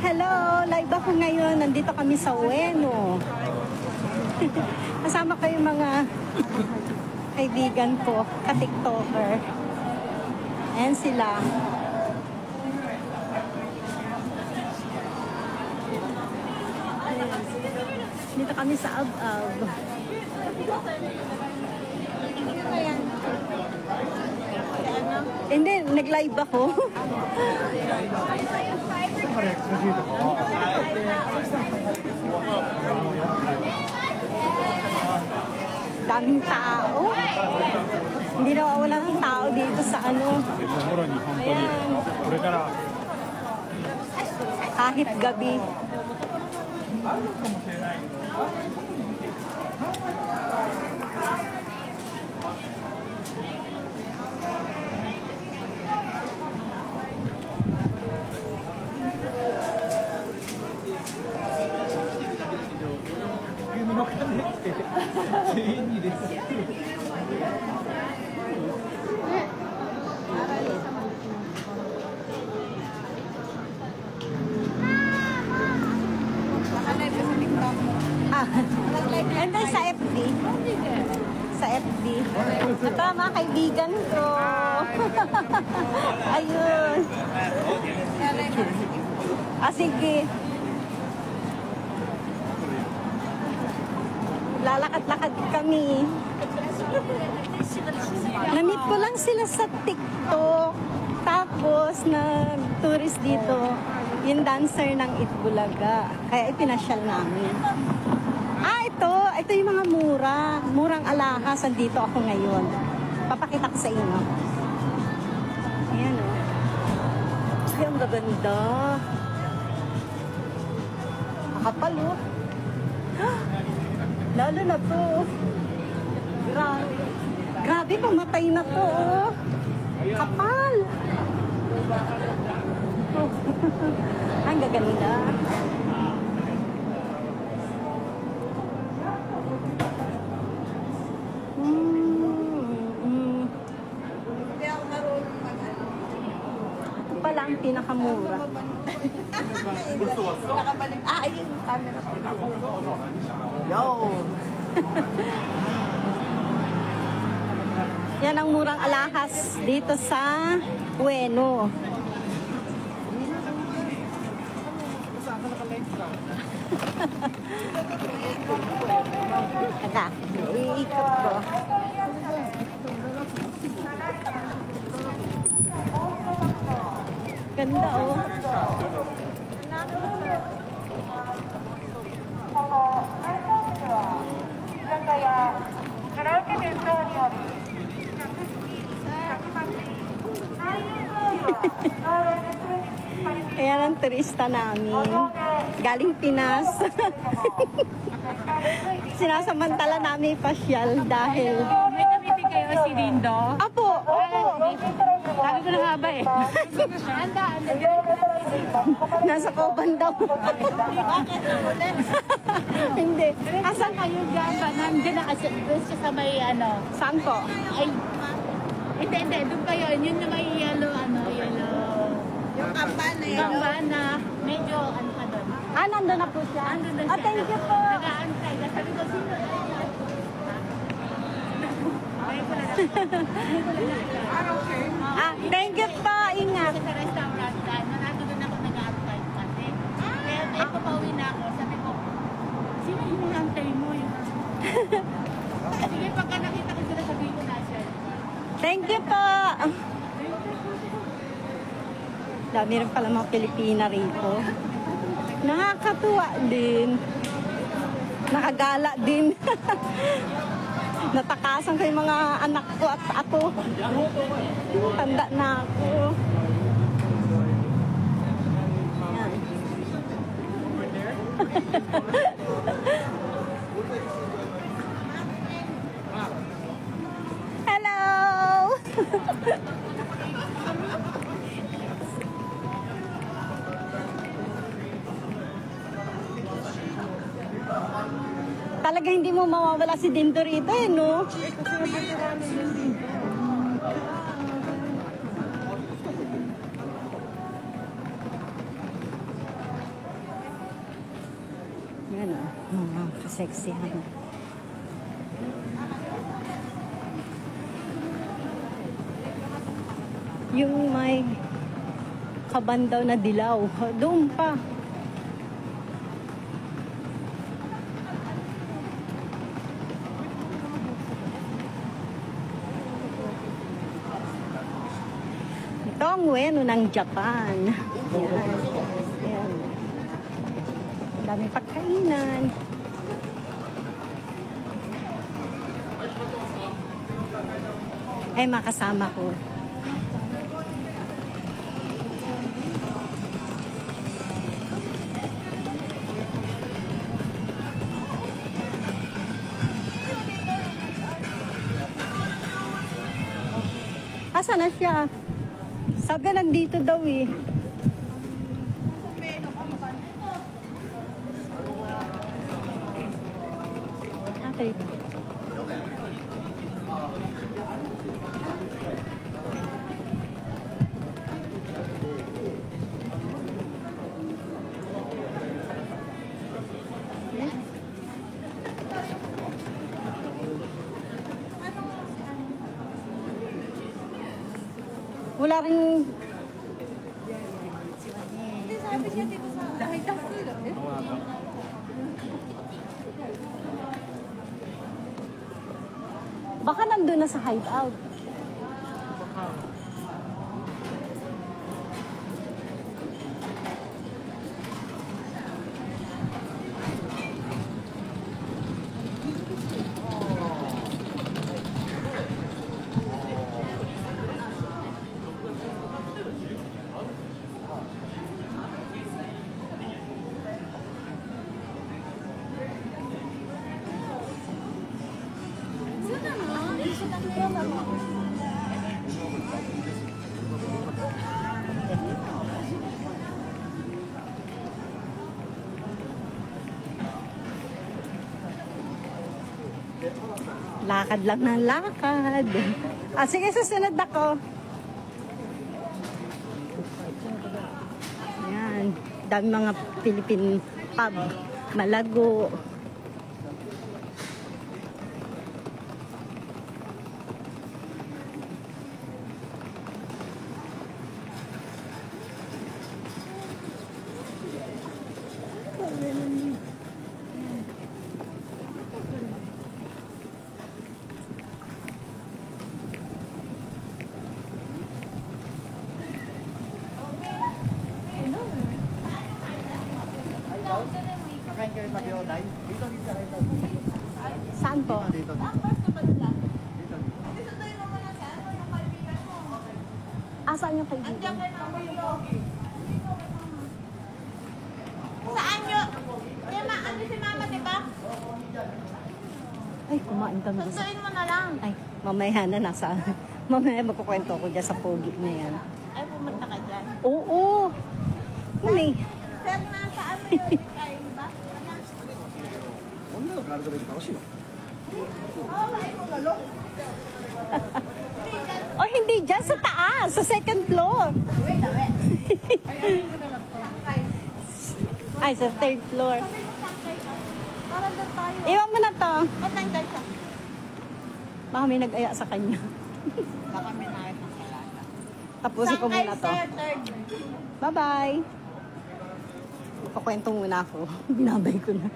Hello! Live ako ngayon. Nandito kami sa Ueno. Kasama ko yung mga kaibigan ko, ka-tiktoker. Ayan sila. Dito kami sa Ab-Ab. Hindi, nag-live ako. Daming tao. Hindi nawawala ng tao dito sa ano. Ayan. Kahit gabi. And then sa FB. Sa FB. Ito mga kaibigan ko. Ayun. Sige. Lalakad-lakad kami. Na-meet ko lang sila sa TikTok. Tapos nag-tourist dito. Yung dancer ng Itbulaga. Kaya ipinasyal namin. Ito yung mga murang alahas. Andito ako ngayon. Papakita ko sa inyo. Ayan o. Ay, ang gaganda. Makapal o. Lalo na to. Grabe. Grabe, pamatay na to o. Kapal. Ang gaganda. Ito pala ang pinakamura. Ayun yung camera. Yo! Yan ang murang alahas dito sa Ueno. Teka, iikot ko. Ganda oh. Ayan ang turista namin. Galing Pinas. Sinasamantala namin pasyal dahil... May namitin kayo si Dindo? Apo! Sabi ko na nga ba eh. Anda. Nasa Coban daw. Hindi. Asan kayo gaba? Nandiyan na kasi doon siya sa may ano. Saan po? Ay, hindi. Doon kayo. Yun na may yellow. Yung kampana. Kampana. Medyo ano ka doon. Nandun na po siya. Nandun na siya. Thank you po. Nag-aantay. Sabi ko, sino? Thank you po. Ingat. Sa restaurant dahil doon ako nag-aantay kasi. Kaya pauwi na ako. Sabi ko, sino hinihantay mo? Sige, pagka nakita ko sila, sabihin ko na siya. Thank you po. Dami rin pala mga Pilipina rito. Nakakatuwa din. Nakagala din. Natakasan ko yung mga anak ko at ako. Tanda na ako. Yan. Hello! Talaga hindi mo mawawala si Dindo rito eh, no? Yan o, mga kaseksihan. Yung may kabandaw na dilaw, doon pa. Ito ang ueno ng Japan. Yan. Yan. Ang dami pagkainan. Ay, makasama ko. Asa na siya? Sabi nandito daw eh. Okay. Wala rin. Baka nandun na sa hideout. Lakad lang ng lakad. Ah, sige, susunod ako. Ayan. Dami mga Philippine pub. Malago. Saan po? Saan yung kaibigan? Saan nyo? Ano si mama, diba? Ay, kumain kami doon. Sunduin mo na lang. Ay, mamaya na nasa... Mamaya magkukwento ko dyan sa pogi na yan. Ay, pumunta ka dyan. Oo! Hindi. Sir, nasaan mo yun? Ay, ba? Oh, hindi dyan. Sa taas. Sa second floor. Ay, sa third floor. Parang doon tayo. Iwan mo na to. Ba't nandun siya? Baka may nag-aya sa kanya. Baka may nakit ng kalata. Tapusin ko muna to. Third. Bye-bye. Pakwento muna ako. Binabay ko na.